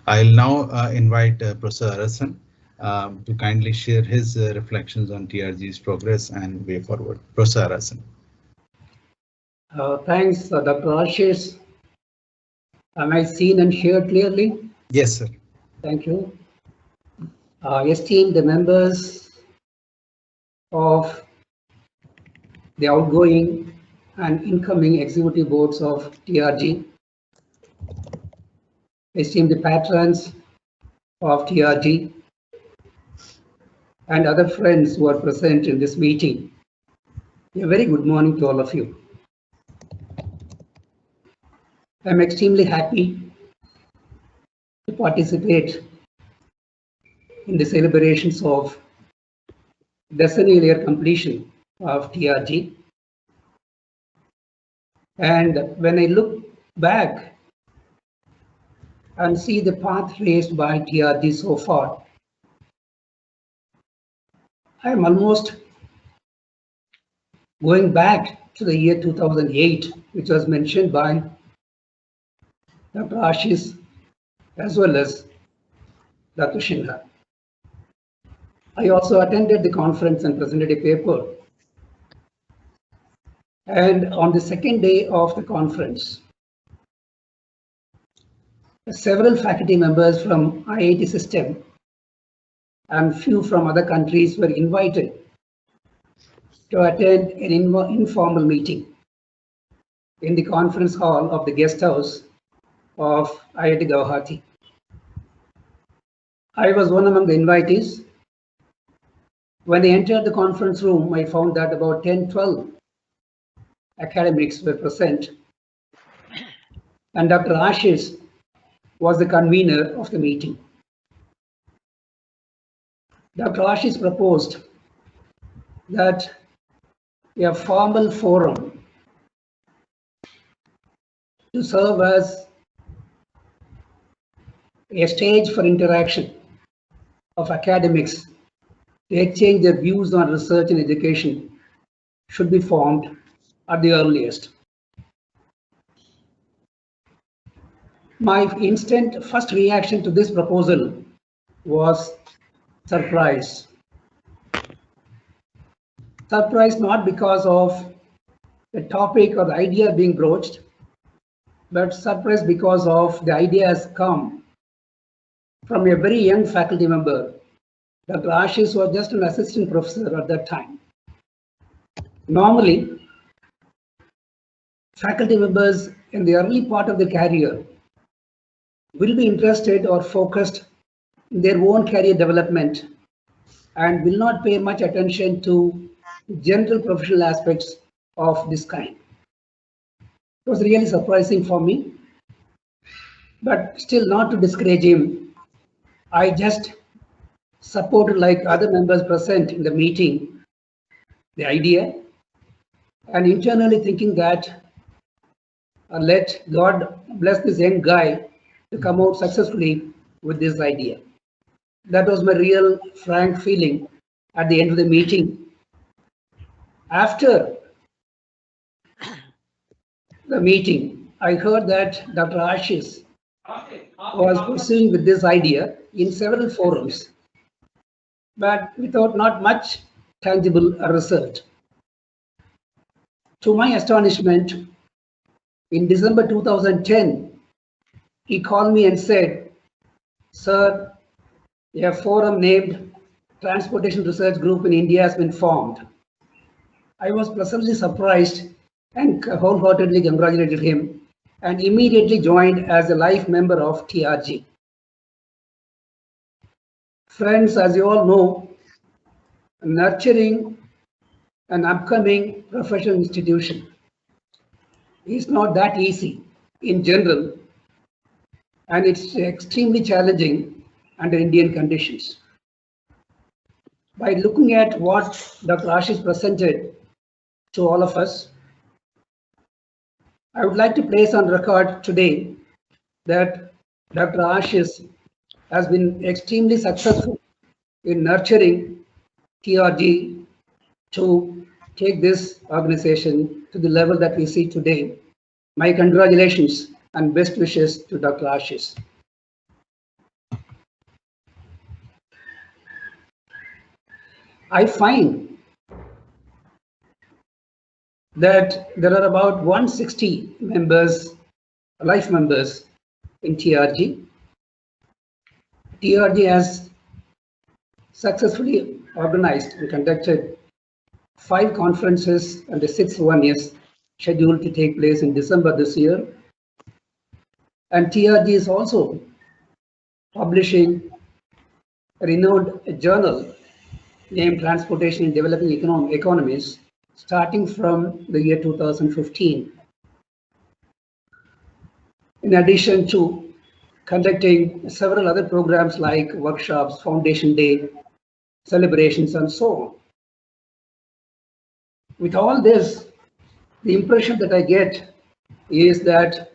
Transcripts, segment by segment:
I'll now invite Professor Arasan to kindly share his reflections on TRG's progress and way forward. Professor Arasan. Thanks, Dr. Ashish. Am I seen and heard clearly? Yes, sir. Thank you. Esteemed members of the outgoing and incoming executive boards of TRG, esteemed patrons of TRG, and other friends who are present in this meeting, a very good morning to all of you. I'm extremely happy to participate in the celebrations of decennial year completion of TRG. And when I look back and see the path traced by TRG so far, I am almost going back to the year 2008, which was mentioned by Dr. Ashish as well as Dr. Shinha. I also attended the conference and presented a paper. And on the second day of the conference, several faculty members from IIT system and few from other countries were invited to attend an informal meeting in the conference hall of the guest house of IIT Guwahati. I was one among the invitees. When I entered the conference room, I found that about 10-12 academics were present, and Dr. Ashish was the convener of the meeting. Dr. Ashish proposed that a formal forum to serve as a stage for interaction of academics to exchange their views on research and education should be formed at the earliest. My instant first reaction to this proposal was surprise. Surprise not because of the topic or the idea being broached, but surprise because of the idea has come from a very young faculty member. Dr. Ashish was just an assistant professor at that time. Normally, faculty members in the early part of their career will be interested or focused in their own career development and will not pay much attention to general professional aspects of this kind. It was really surprising for me, but still not to discourage him. I just supported, like other members present in the meeting, the idea, and internally thinking that let God bless this young guy to come out successfully with this idea. That was my real frank feeling at the end of the meeting. After the meeting, I heard that Dr. Ashish was pursuing with this idea in several forums, but without not much tangible result. To my astonishment, in December 2010, he called me and said, "Sir, a forum named Transportation Research Group in India has been formed." I was pleasantly surprised and wholeheartedly congratulated him and immediately joined as a life member of TRG. Friends, as you all know, nurturing an upcoming professional institution is not that easy in general, and it's extremely challenging under Indian conditions. By looking at what Dr. Ashish presented to all of us, I would like to place on record today that Dr. Ashish has been extremely successful in nurturing TRG to take this organization to the level that we see today. My congratulations and best wishes to Dr. Ashish. I find that there are about 160 members, life members in TRG. TRG has successfully organized and conducted 5 conferences, and the 6th one is scheduled to take place in December this year. And TRG is also publishing a renowned journal named Transportation in Developing Economies, starting from the year 2015. In addition to conducting several other programs like workshops, Foundation Day, celebrations, and so on. With all this, the impression that I get is that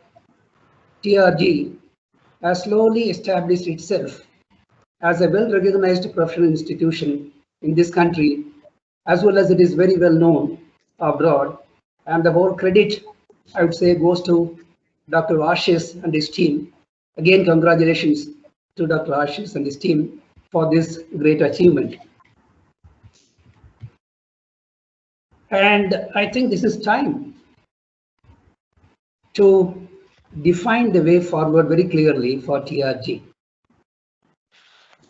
TRG has slowly established itself as a well-recognized professional institution in this country, as well as it is very well known abroad. And the whole credit, I would say, goes to Dr. Ashish and his team. Again, congratulations to Dr. Ashish and his team for this great achievement. And I think this is time to define the way forward very clearly for TRG.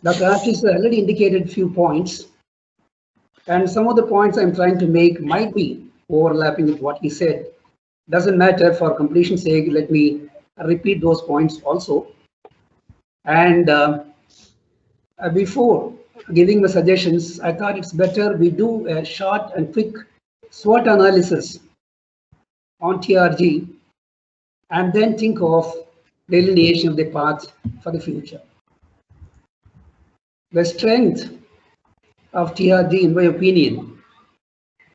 Dr. Ashish already indicated a few points, and some of the points I'm trying to make might be overlapping with what he said. Doesn't matter, for completion's sake, let me repeat those points also. And before giving the suggestions, I thought it's better we do a short and quick SWOT analysis on TRG and then think of delineation of the path for the future. The strength of TRG, in my opinion,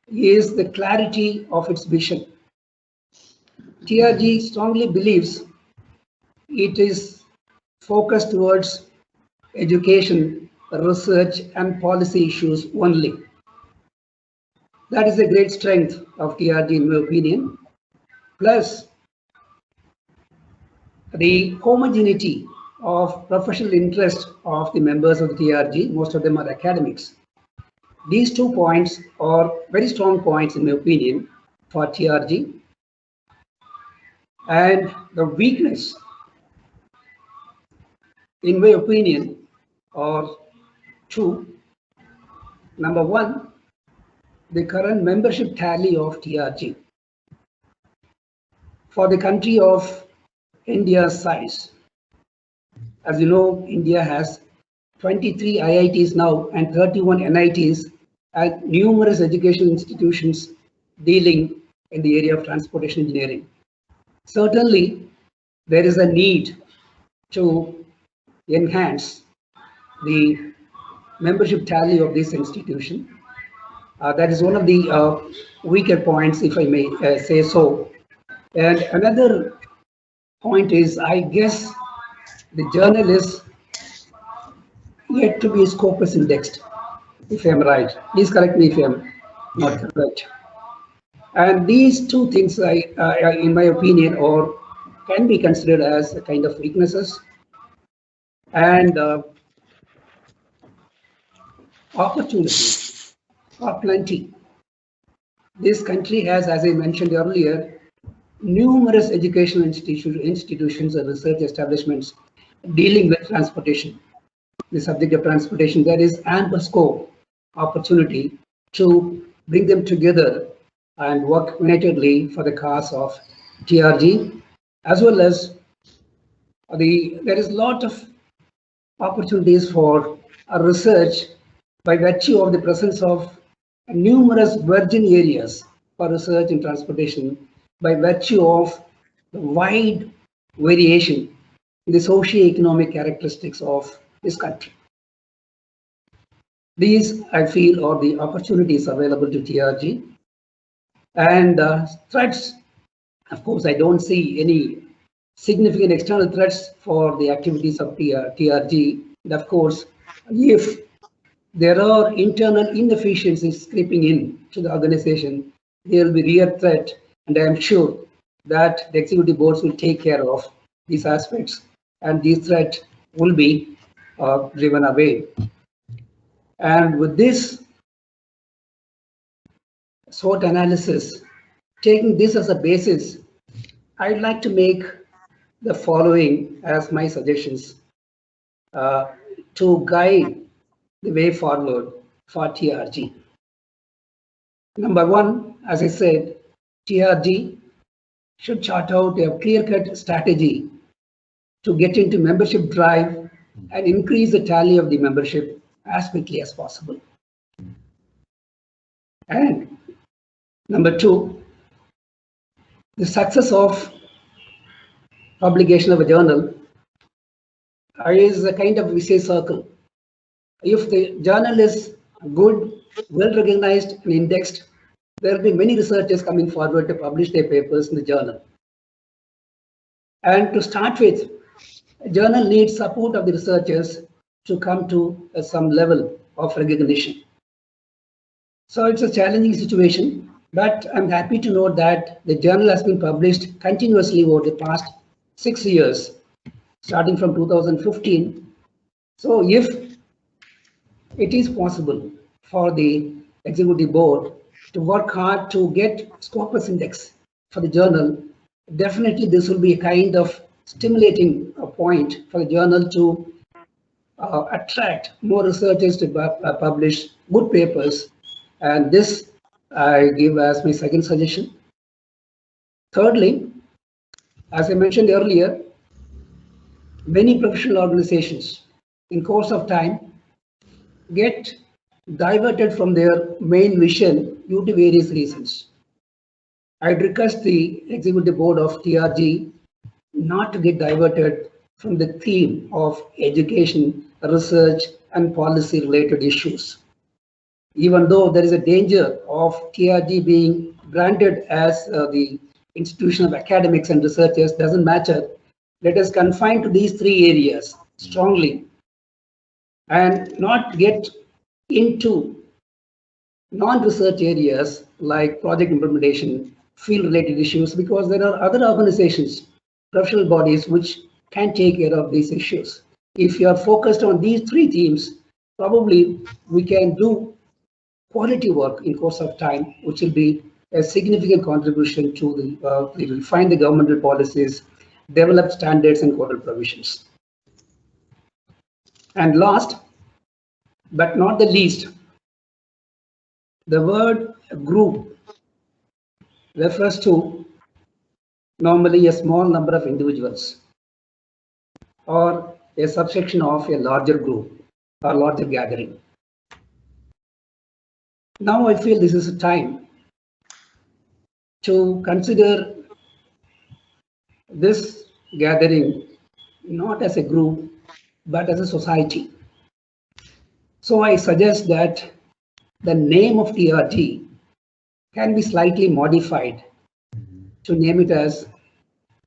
is the clarity of its vision. TRG strongly believes it is focused towards education, research, and policy issues only. That is a great strength of TRG, in my opinion. Plus, the homogeneity of professional interest of the members of the TRG, most of them are academics. These 2 points are very strong points, in my opinion, for TRG. And the weakness, in my opinion, are 2. Number 1, the current membership tally of TRG. For the country of India's size, as you know, India has 23 IITs now and 31 NITs and numerous educational institutions dealing in the area of transportation engineering. Certainly, there is a need to enhance the membership tally of this institution. That is one of the weaker points, if I may say so. And another point is, I guess the journal is yet to be Scopus indexed, if I'm right. Please correct me if I'm not correct. And these 2 things, in my opinion, can be considered as a kind of weaknesses. And opportunities are plenty. This country has, as I mentioned earlier, numerous educational institutions and research establishments dealing with transportation. The subject of transportation, there is ample scope, opportunity to bring them together and work unitedly for the cause of TRG, as well as there is a lot of opportunities for research by virtue of the presence of numerous virgin areas for research in transportation, by virtue of the wide variation in the socio-economic characteristics of this country. These, I feel, are the opportunities available to TRG. And threats, of course, I don't see any significant external threats for the activities of TRG. And of course, if there are internal inefficiencies creeping in to the organization, there will be real threat, and I am sure that the executive boards will take care of these aspects, and these threats will be driven away. And with this, SWOT analysis, taking this as a basis, I'd like to make the following as my suggestions to guide the way forward for TRG. Number one, as I said, TRG should chart out a clear-cut strategy to get into membership drive and increase the tally of the membership as quickly as possible. And number two, the success of publication of a journal is a kind of vicious circle. If the journal is good, well recognized and indexed, there will be many researchers coming forward to publish their papers in the journal. And to start with, a journal needs support of the researchers to come to some level of recognition. So it's a challenging situation, but I'm happy to note that the journal has been published continuously over the past 6 years, starting from 2015. So if it is possible for the executive board to work hard to get Scopus index for the journal, definitely this will be a kind of stimulating point for the journal to attract more researchers to publish good papers. And this I give as my second suggestion. Thirdly, as I mentioned earlier, many professional organizations in course of time get diverted from their main vision due to various reasons. I'd request the executive board of TRG not to get diverted from the theme of education, research, and policy related issues. Even though there is a danger of TRG being branded as the institution of academics and researchers, doesn't matter. Let us confine to these three areas strongly and not get into non-research areas like project implementation, field-related issues, because there are other organizations, professional bodies, which can take care of these issues. If you are focused on these three themes, probably we can do quality work in course of time, which will be a significant contribution to the refine the governmental policies, develop standards and codal provisions. And last, but not the least, the word group refers to normally a small number of individuals or a subsection of a larger group or larger gathering. Now I feel this is a time to consider this gathering not as a group but as a society. So I suggest that the name of TRG can be slightly modified to name it as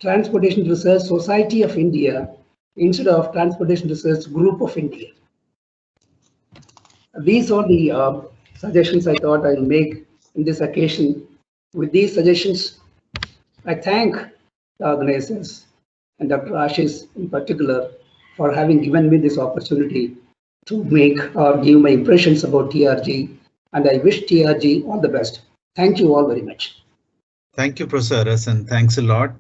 Transportation Research Society of India instead of Transportation Research Group of India. These are the suggestions I thought I'll make in this occasion. With these suggestions, I thank the organizers and Dr. Ashish in particular for having given me this opportunity to make or give my impressions about TRG, and I wish TRG all the best. Thank you all very much. Thank you, Professor Arasan. Thanks a lot.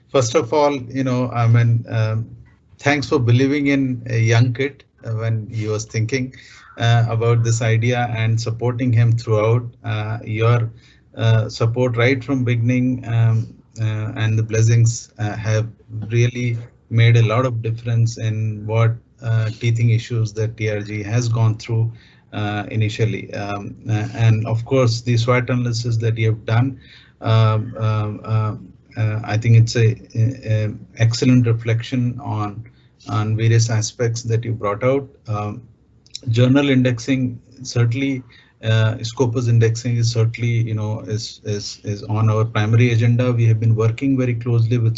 First of all, thanks for believing in a young kid when he was thinking about this idea and supporting him throughout. Your support right from beginning and the blessings have really made a lot of difference in what teething issues that TRG has gone through initially. And of course, the SWOT analysis that you have done, I think it's a excellent reflection on various aspects that you brought out. Journal indexing, certainly Scopus indexing is certainly, is on our primary agenda. We have been working very closely with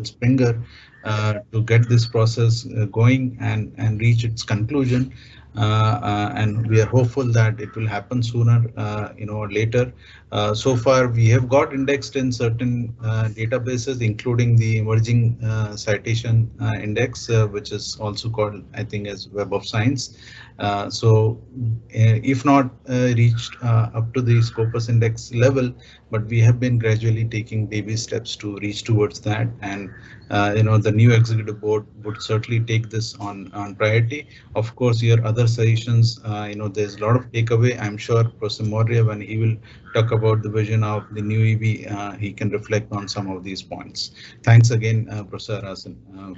Springer to get this process going and reach its conclusion. and we are hopeful that it will happen sooner, or later. So far, we have got indexed in certain databases, including the emerging citation index, which is also called, I think, as Web of Science. If not reached up to the Scopus index level, but we have been gradually taking baby steps to reach towards that. And the new executive board would certainly take this on priority. Of course, your other suggestions, there's a lot of takeaway. I'm sure Professor Moria, when he will talk about the vision of the new EB, he can reflect on some of these points. Thanks again, Professor Arasan,